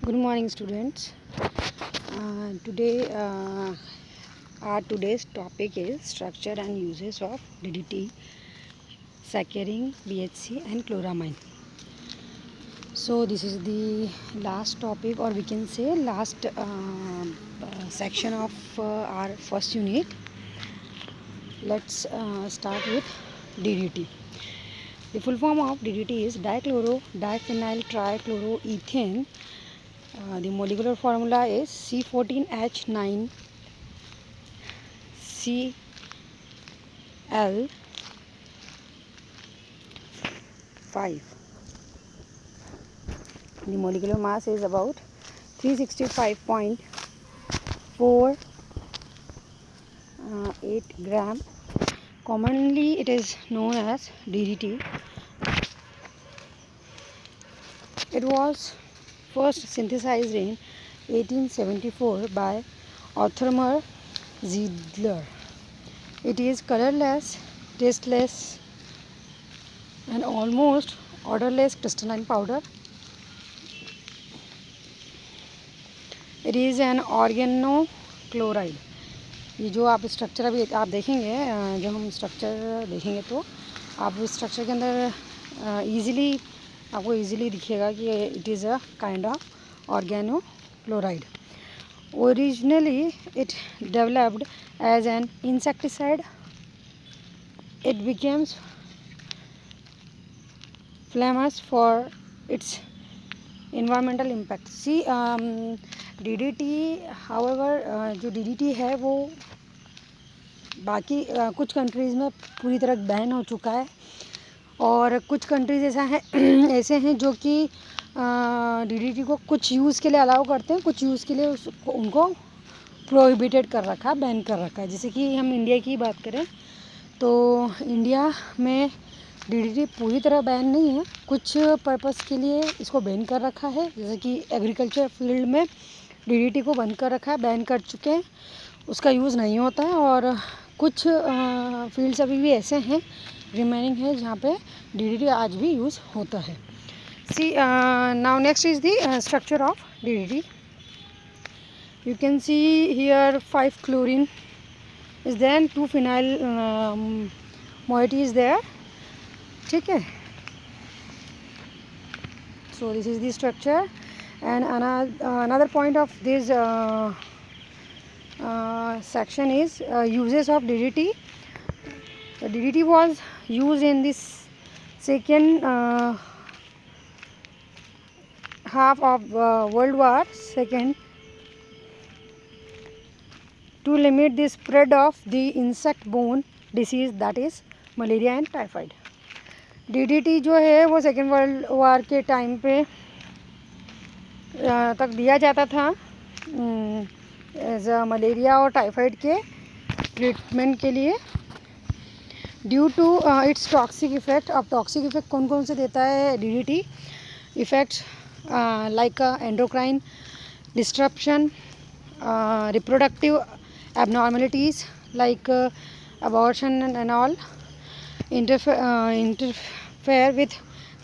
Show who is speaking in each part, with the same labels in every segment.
Speaker 1: Good morning, students. Today, our today's topic is structure and uses of DDT, saccharin, BHC, and chloramine. So this is the last topic, or we can say last section of our first unit. Let's start with DDT. The full form of DDT is dichloro diphenyl trichloroethane. The molecular formula is C14H9 Cl5. The molecular mass is about 365.48 gram. Commonly it is known as DDT. It was first synthesized in 1874 by Othmer Zeidler. It is colorless, tasteless, and almost odorless crystalline powder. It is an organochloride. ये जो आप structure अभी आप देखेंगे, जो हम structure देखेंगे तो आप इस स्ट्रक्चर के अंदर आपको ईजिली दिखेगा कि it is a kind of organochloride. Originally it developed as an insecticide. It became famous for its environmental impact. See, DDT, however, जो DDT है वो बाकी कुछ कंट्रीज़ में पूरी तरह बैन हो चुका है, और कुछ कंट्रीज़ ऐसे हैं जो कि DDT को कुछ यूज़ के लिए अलाउ करते हैं, कुछ यूज़ के लिए उनको प्रोहिबिटेड कर रखा है, बैन कर रखा है. जैसे कि हम इंडिया की बात करें तो इंडिया में DDT पूरी तरह बैन नहीं है, कुछ पर्पस के लिए इसको बैन कर रखा है. जैसे कि एग्रीकल्चर फील्ड में DDT को बंद कर रखा है, बैन कर चुके हैं, उसका यूज़ नहीं होता है. और कुछ फील्ड्स अभी भी ऐसे हैं, रिमेनिंग है, जहाँ पे DDT आज भी यूज़ होता है. See, now next is the structure of DDT. You can see here 5 chlorine is there and 2 phenyl moiety is there. ठीक है. So this is the structure, and another point of this section is uses of DDT. DDT was used in this second half of World War II to limit the spread of the insect-borne disease, that is malaria and typhoid. DDT जो है वो second world war के time पे तक दिया जाता था as malaria और टाइफाइड के ट्रीटमेंट के लिए. Due to its toxic effect. अब टॉक्सिक इफेक्ट कौन कौन से देता है DDT? Effects like endocrine disruption, reproductive abnormalities like abortion and all, interfere with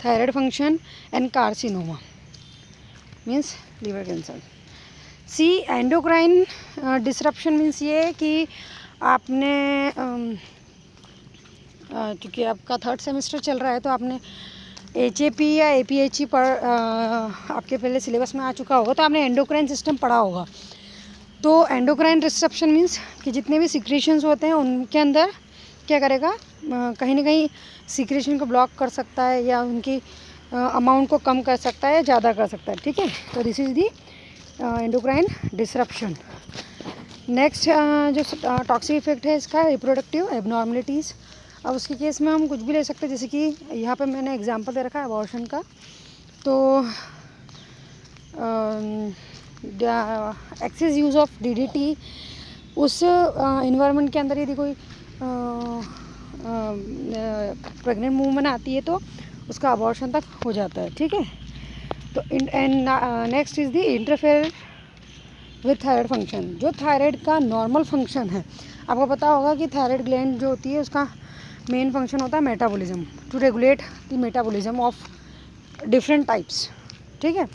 Speaker 1: thyroid function, and carcinoma, means liver cancer. See, endocrine disruption means ये कि आपने क्योंकि आपका थर्ड सेमेस्टर चल रहा है तो आपने HAP या APHE पर आपके पहले सिलेबस में आ चुका होगा, तो आपने एंडोक्राइन सिस्टम पढ़ा होगा. तो एंडोक्राइन डिस्ट्रप्शन मीन्स कि जितने भी सिक्रेशंस होते हैं उनके अंदर क्या करेगा, कहीं ना कहीं सिक्रेशन को ब्लॉक कर सकता है, या उनकी अमाउंट को कम कर सकता है, ज़्यादा कर सकता है. ठीक है. तो this is the endocrine disruption. Next जो टॉक्सिक इफेक्ट है इसका, रिप्रोडक्टिव एबनॉर्मलिटीज़. अब उसके केस में हम कुछ भी ले सकते हैं, जैसे कि यहाँ पे मैंने एग्जांपल दे रखा है अबॉर्शन का. तो एक्सेस यूज़ ऑफ DDT उस इन्वायरमेंट के अंदर यदि कोई प्रेग्नेंट वूमन आती है तो उसका अबॉर्शन तक हो जाता है. ठीक है. तो and next is the interfere with thyroid function. जो थायराइड का नॉर्मल फंक्शन है, आपको पता होगा कि थायराइड ग्लैंड जो होती है उसका मेन फंक्शन होता है metabolism, to regulate the metabolism of different types. ठीक है.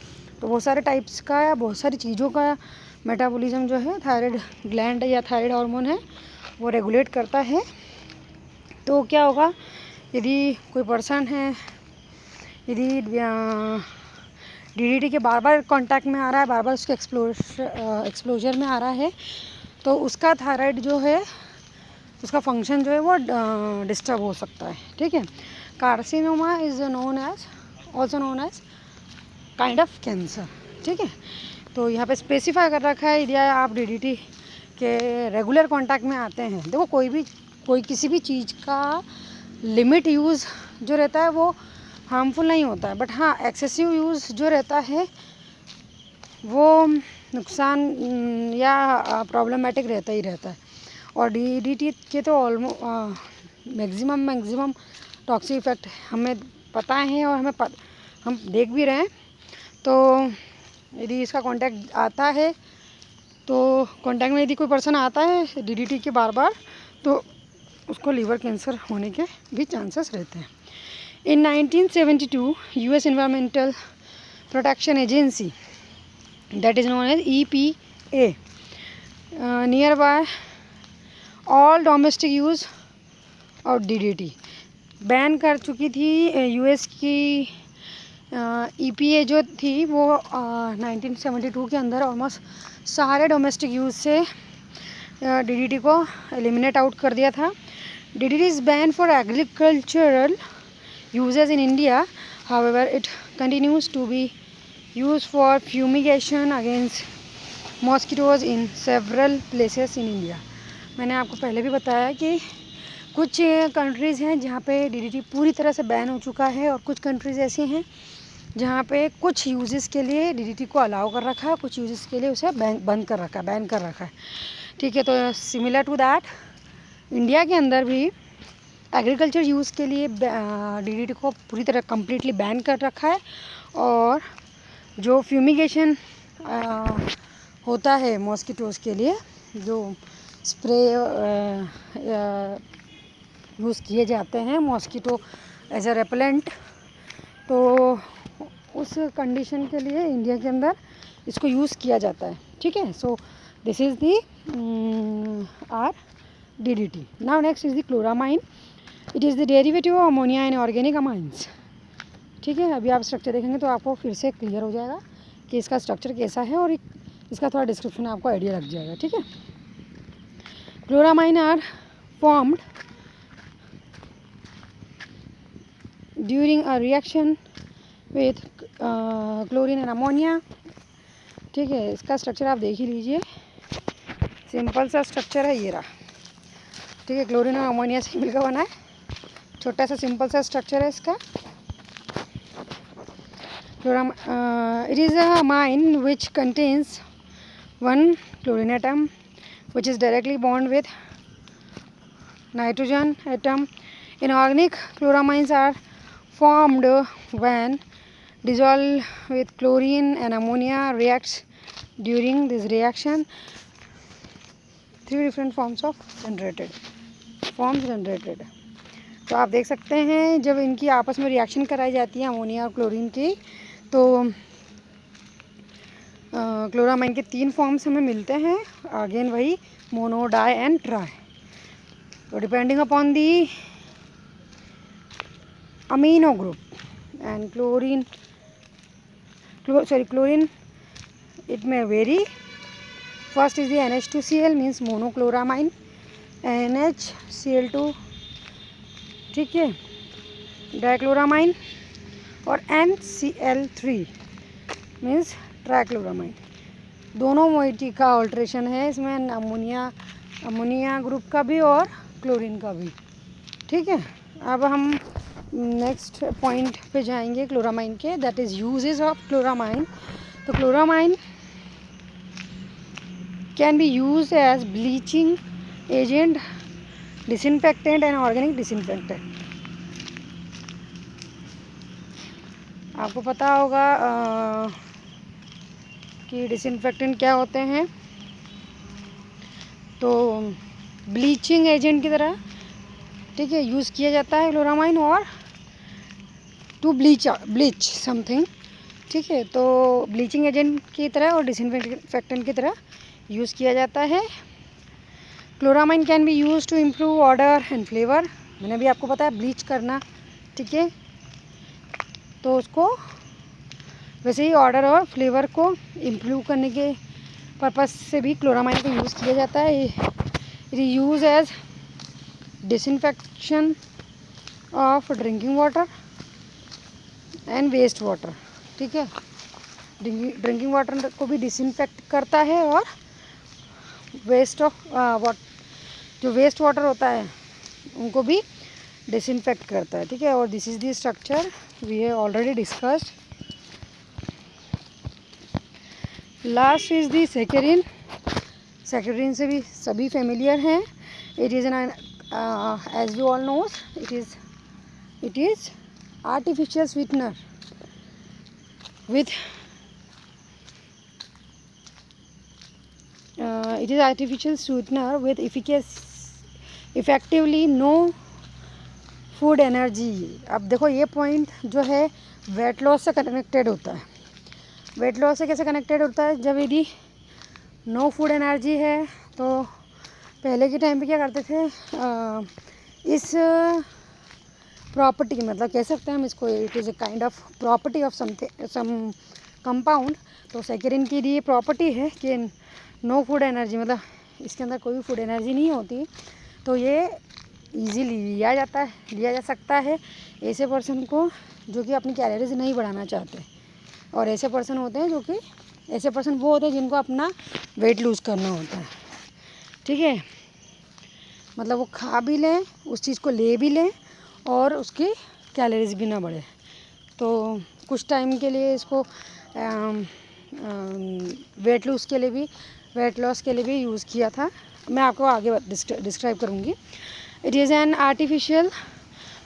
Speaker 1: तो बहुत सारे टाइप्स का या बहुत सारी चीज़ों का मेटाबॉलिज्म जो है थायराइड ग्लैंड या थायराइड हार्मोन है वो रेगुलेट करता है। तो क्या होगा, यदि कोई पर्सन है, यदि DDT के बार बार कांटेक्ट में आ रहा है, बार बार उसके एक्सप्लोजर में आ रहा है, तो उसका थायराइड जो है, उसका फंक्शन जो है वो डिस्टर्ब हो सकता है। ठीक है। Carcinoma is also known as kind of cancer. ठीक है। तो यहाँ पे स्पेसिफाई कर रखा है, यदि आप DDT के रेगुलर कांटेक्ट में आते हैं, देखो कोई किसी भी चीज़ का लिमिट यूज़ जो रहता है वो हार्मफुल नहीं होता है, बट हाँ एक्सेसिव यूज़ जो रहता है वो नुकसान या प्रॉब्लमेटिक रहता ही रहता है। और DDT के तो मैक्सिमम टॉक्सिक इफेक्ट हमें पता है और हम देख भी रहे हैं। तो यदि इसका कांटेक्ट आता है, तो कांटेक्ट में यदि कोई पर्सन आता है DDT के बार बार, तो उसको लीवर कैंसर होने के भी चांसेस रहते हैं। In 1972, US Environmental Protection Agency, that is known as EPA, nearby all domestic use of DDT ban कर चुकी थी। US की EPA जो थी वो 1972 के अंदर ऑलमोस्ट सारे डोमेस्टिक यूज़ से DDT को एलिमिनेट आउट कर दिया था। DDT is banned for agricultural uses in India. However, it continues to be used for fumigation against mosquitoes in several places in India. मैंने आपको पहले भी बताया कि कुछ कंट्रीज़ हैं जहाँ पे DDT पूरी तरह से बैन हो चुका है, और कुछ कंट्रीज़ ऐसी हैं जहाँ पे कुछ यूजेस के लिए DDT को अलाउ कर रखा है, कुछ यूजेस के लिए उसे बैन कर रखा है। ठीक है। तो सिमिलर टू दैट इंडिया के अंदर भी एग्रीकल्चर यूज़ के लिए DDT को पूरी तरह कम्प्लीटली बैन कर रखा है, और जो फ्यूमिगेशन होता है मॉस्किटोज़ के लिए, जो स्प्रे यूज़ किए जाते हैं मॉस्किटो एज अ रेपेलेंट, तो उस कंडीशन के लिए इंडिया के अंदर इसको यूज़ किया जाता है। ठीक है। So this is the R DDT. Now next is the chloramine. It is the derivative of ammonia in organic amines. ठीक है। अभी आप स्ट्रक्चर देखेंगे तो आपको फिर से क्लियर हो जाएगा कि इसका स्ट्रक्चर कैसा है, और इसका थोड़ा डिस्क्रिप्शन आपको आइडिया लग जाएगा। ठीक है। Chloramine are formed during a reaction with chlorine and ammonia. ठीक है। इसका स्ट्रक्चर आप देख ही लीजिए, सिंपल सा स्ट्रक्चर है ये रहा। ठीक है। क्लोरीन और अमोनिया से मिलकर बना है, छोटा सा सिंपल सा स्ट्रक्चर है इसका। It is a amine which contains one chlorine atom which is directly bond with nitrogen atom. Inorganic chloramines are formed when dissolved with chlorine and ammonia reacts. During this reaction, three different forms generated. तो आप देख सकते हैं जब इनकी आपस में reaction कराई जाती है अमोनिया और क्लोरीन की, तो क्लोरामाइन के 3 फॉर्म्स हमें मिलते हैं। अगेन वही मोनो, डाई एंड ट्राई। तो depending upon the amino group and chlorine it may vary. First is the NH2Cl means monocloramine, NaCl2, ठीक है, डाइक्लोरामाइन, और NCl3 मीन्स ट्राइक्लोरामाइन। दोनों मोइटी का ऑल्ट्रेशन है इसमें, अमोनिया ग्रुप का भी और क्लोरीन का भी। ठीक है। अब हम नेक्स्ट पॉइंट पे जाएंगे क्लोरामाइन के, that is uses of chloramine. तो chloramine can be use as bleaching agent, disinfectant and organic disinfectant. आपको पता होगा कि डिसइंफेक्टेंट क्या होते हैं। तो ब्लीचिंग एजेंट की तरह, ठीक है, यूज़ किया जाता है क्लोरामाइन, और टू ब्लीच समथिंग, ठीक है, तो ब्लीचिंग एजेंट की तरह और डिसइंफेक्टेंट की तरह यूज़ किया जाता है। Chloramine can be use to improve order and flavour. मैंने भी आपको बताया ब्लीच करना, ठीक है, तो उसको वैसे ही ऑर्डर और फ्लेवर को इम्प्रूव करने के पर्पस से भी क्लोरामाइन का यूज़ किया जाता है। It use as disinfection of drinking water and waste water, ठीक है। ड्रिंकिंग वाटर को भी डिसइंफेक्ट करता है और वेस्ट जो वेस्ट वाटर होता है उनको भी डिसइंफेक्ट करता है, ठीक है। और this is the structure we have already discussed. Last is the saccharin. Saccharin से भी सभी फेमिलियर हैं। It is an as you all knows it is artificial sweetener with it is artificial sweetener with effectively no food energy. अब देखो ये point जो है weight loss से कनेक्टेड होता है। वेट लॉस से कैसे कनेक्टेड होता है? जब यदि नो फूड एनर्जी है तो पहले के टाइम पे क्या करते थे, इस प्रॉपर्टी मतलब कह सकते हैं हम इसको, it is a kind of property of some compound. तो सैकरीन की ये प्रॉपर्टी है कि नो फूड एनर्जी, मतलब इसके अंदर कोई भी फूड एनर्जी नहीं होती, तो ये इजीली लिया जा सकता है ऐसे पर्सन को जो कि अपनी कैलोरीज नहीं बढ़ाना चाहते। और ऐसे पर्सन होते हैं ऐसे पर्सन वो होते हैं जिनको अपना वेट लूज़ करना होता है, ठीक है। मतलब वो खा भी लें, उस चीज़ को ले भी लें और उसकी कैलोरीज भी ना बढ़े। तो कुछ टाइम के लिए इसको वेट लॉस के लिए भी यूज़ किया था। मैं आपको आगे डिस्क्राइब करूँगी। It is an artificial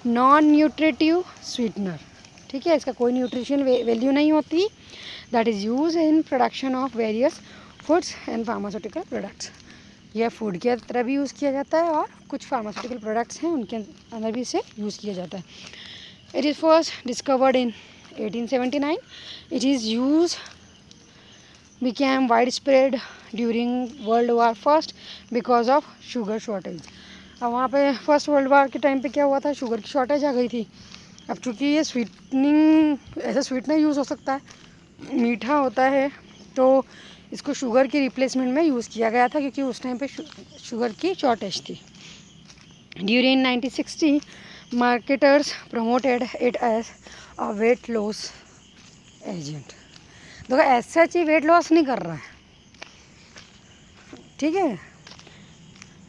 Speaker 1: non nutritive sweetener, ठीक है। इसका कोई न्यूट्रिशन वैल्यू नहीं होती। That is use in production of various foods and pharmaceutical products. यह फूड की तरह भी यूज़ किया जाता है और कुछ फार्मास्यूटिकल प्रोडक्ट्स हैं उनके अंदर भी इसे यूज़ किया जाता है। It is first discovered in 1879। It is use became widespread during World War First because of sugar shortage। अब वहाँ पे फर्स्ट वर्ल्ड वार के टाइम पे क्या हुआ था, शुगर की शॉर्टेज आ गई थी। अब चूँकि ये sweetening as a sweetener use हो सकता है, मीठा होता है, तो इसको शुगर की रिप्लेसमेंट में यूज़ किया गया था क्योंकि उस टाइम पे शुगर की शॉर्टेज थी। During 1960 marketers promoted it as a weight loss agent. देखो ऐसा ही वेट लॉस नहीं कर रहा है, ठीक है।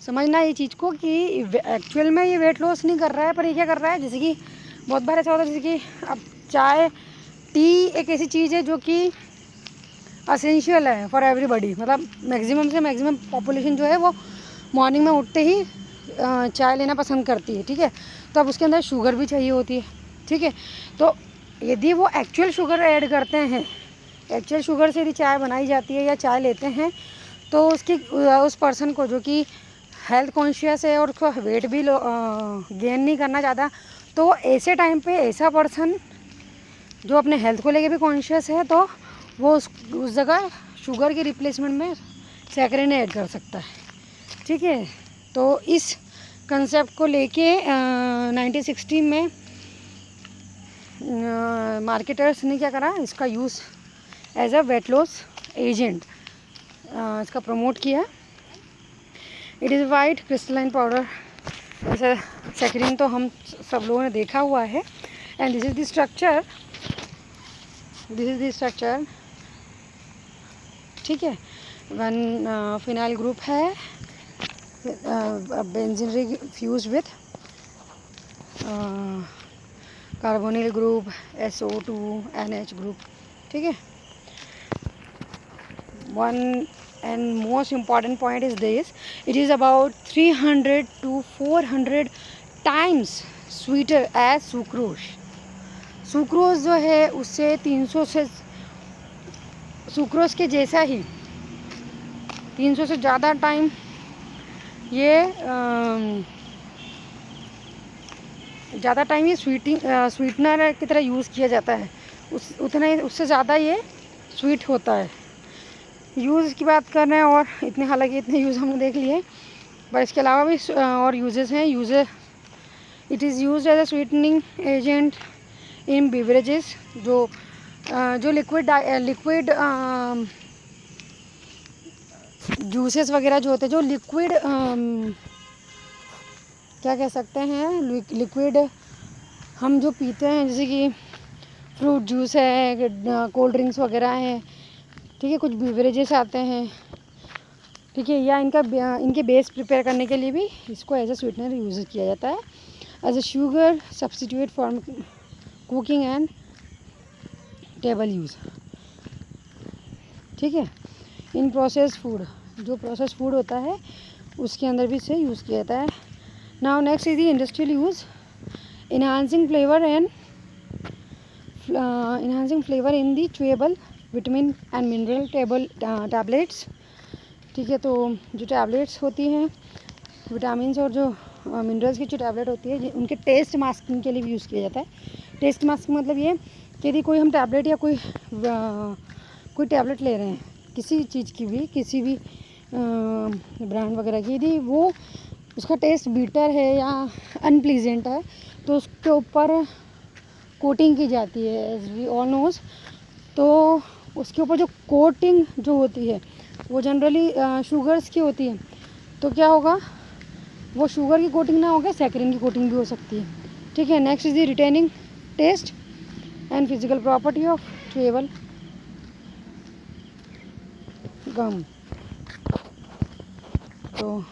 Speaker 1: समझना ये चीज़ को कि एक्चुअल में ये वेट लॉस नहीं कर रहा है, पर ये क्या कर रहा है, जैसे कि बहुत बार ऐसा होता है, जैसे कि अब चाय टी एक ऐसी चीज़ है जो कि असेंशियल है फॉर एवरीबॉडी। मतलब मैक्सिमम से मैक्सिमम पॉपुलेशन जो है वो मॉर्निंग में उठते ही चाय लेना पसंद करती है, ठीक है। तो अब उसके अंदर शुगर भी चाहिए होती है, ठीक है। तो यदि वो एक्चुअल शुगर ऐड करते हैं, एक्चुअल शुगर से यदि चाय बनाई जाती है या चाय लेते हैं, तो उस पर्सन को जो कि हेल्थ कॉन्शियस है और उसको वेट भी गेन नहीं करना चाहता, तो ऐसे टाइम पे ऐसा पर्सन जो अपने हेल्थ को लेके भी कॉन्शियस है, तो वो उस जगह शुगर की रिप्लेसमेंट में सैकरीन ऐड कर सकता है, ठीक है। तो इस कंसेप्ट को लेके 1960 में मार्केटर्स ने क्या करा, इसका use as a weight loss agent इसका प्रमोट किया। It is white crystalline powder. ऐसा सैकरीन तो हम सब लोगों ने देखा हुआ है। And this is the structure, ठीक है। वन फिनाइल ग्रुप है, benzene ring fuse with carbonyl group, SO2 NH group, ठीक है। One and most important point is this: it is about 300 to 400 times sweeter as sucrose। Sucrose जो है उससे 300 से, sucrose के जैसा ही 300 से ज़्यादा टाइम ये स्वीटनर की तरह यूज़ किया जाता है। उतना ही उससे ज़्यादा ये स्वीट होता है। यूज़ की बात कर रहे हैं और इतने, हालांकि इतने यूज़ हमने देख लिए, पर इसके अलावा भी और यूजेस हैं। It is used as a sweetening agent in beverages. जो लिक्विड जूसेस वगैरह जो होते हैं, जो लिक्विड क्या कह सकते हैं, लिक्विड हम जो पीते हैं, जैसे कि फ्रूट जूस है, कोल्ड ड्रिंक्स वगैरह हैं, ठीक है, कुछ बेवरेजेस आते हैं, ठीक है, या इनके बेस प्रिपेयर करने के लिए भी इसको एज अ स्वीटनर यूज़ किया जाता है, as a sugar substitute for cooking and table use, ठीक है। इन प्रोसेस फूड, जो प्रोसेस फूड होता है उसके अंदर भी इसे यूज़ किया जाता है। Now next is the industrial use, enhancing flavor in the chewable vitamin and mineral tablets, ठीक है। तो जो टैबलेट्स होती हैं विटामिन और जो मिनरल्स की जो टैबलेट होती है, उनके टेस्ट मास्किंग के लिए भी यूज़ किया जाता है। टेस्ट मास्किंग मतलब ये कि यदि कोई हम टैबलेट या कोई टैबलेट ले रहे हैं किसी चीज़ की भी, किसी भी ब्रांड वगैरह की, यदि वो उसका टेस्ट बीटर है या अनप्लीजेंट है तो उसके ऊपर कोटिंग की जाती है, एज वी ऑल नोज। तो उसके ऊपर जो कोटिंग जो होती है वो जनरली शुगर्स की होती है। तो क्या होगा, वो शुगर की कोटिंग ना होकर सैकरिन की कोटिंग भी हो सकती है, ठीक है। Next is the retaining test and physical property of chewable gum. तो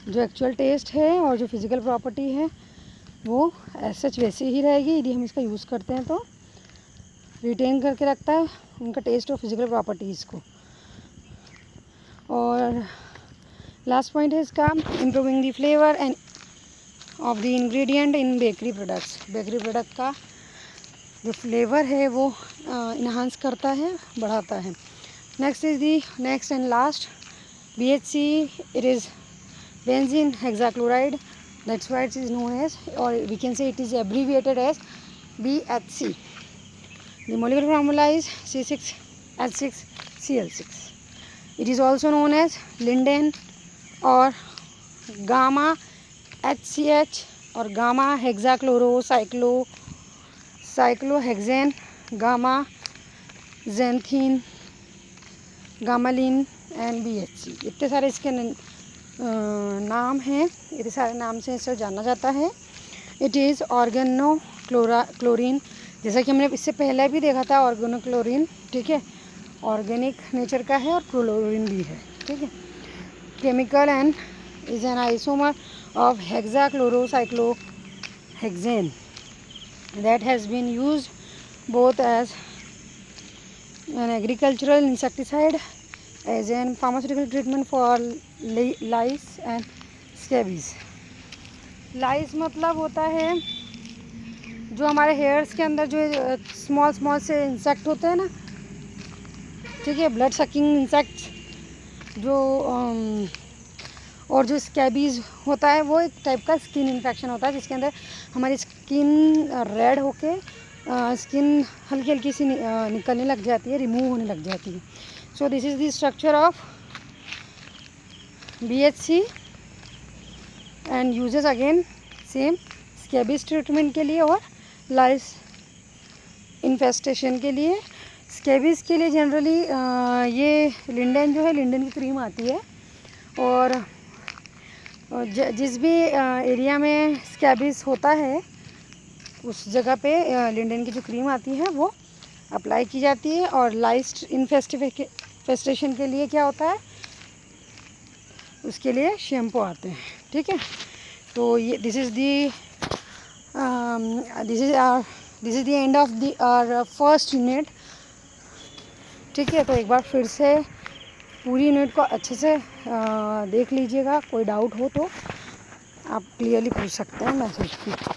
Speaker 1: जो एक्चुअल टेस्ट है और जो फिज़िकल प्रॉपर्टी है वो सच वैसे ही रहेगी यदि हम इसका यूज़ करते हैं, तो रिटेन करके रखता है उनका टेस्ट और फिज़िकल प्रॉपर्टीज़ को। और लास्ट पॉइंट है इसका, improving the flavour end of the ingredient in bakery products. Bakery product का जो फ्लेवर है वो इन्हांस करता है, बढ़ाता है। Next and last BHC, it is benzene hexachloride, that's why it is known as, or we can say it is abbreviated as BHC. The molecular formula is C6H6Cl6. It is also known as linden or gamma HCH or gamma hexachlorocyclohexane, gamma xanthine, gammalin and BHC। इतने सारे इसके नाम हैं, इतने सारे नाम से इसे जाना जाता है। इट इज़ ऑर्गेनोक्लोरीन, जैसा कि हमने इससे पहले भी देखा था ऑर्गेनोक्लोरीन, ठीक है, ऑर्गेनिक नेचर का है और क्लोरीन भी है, ठीक है। Chemical and is an isomer of hexachlorocyclohexane that has been used both as an agricultural insecticide as an pharmaceutical treatment for lice and scabies. lice मतलब होता है जो हमारे हेयर्स के अंदर जो स्मॉल से इंसेक्ट होते हैं ना, ठीक है, ब्लड सकिंग इंसेक्ट जो और जो स्कैबीज होता है वो एक टाइप का स्किन इन्फेक्शन होता है जिसके अंदर हमारी स्किन रेड होके स्किन हल्की हल्की सी निकलने लग जाती है, रिमूव होने लग जाती है। So this is the structure of BHC and uses again same scabies treatment के लिए और लाइस इन्फेस्टेशन के लिए। स्कैबीज के लिए जनरली ये लिंडन जो है, लिंडन की क्रीम आती है, और जिस भी एरिया में स्कैबीज होता है उस जगह पे लिंडन की जो क्रीम आती है वो अप्लाई की जाती है। और लाइस इन्फेस्टेशन के लिए क्या होता है, उसके लिए शैम्पू आते हैं, ठीक है। तो ये this is the end of our first unit, ठीक है। तो एक बार फिर से पूरी यूनिट को अच्छे से देख लीजिएगा, कोई डाउट हो तो आप क्लियरली पूछ सकते हैं मैसेज पे।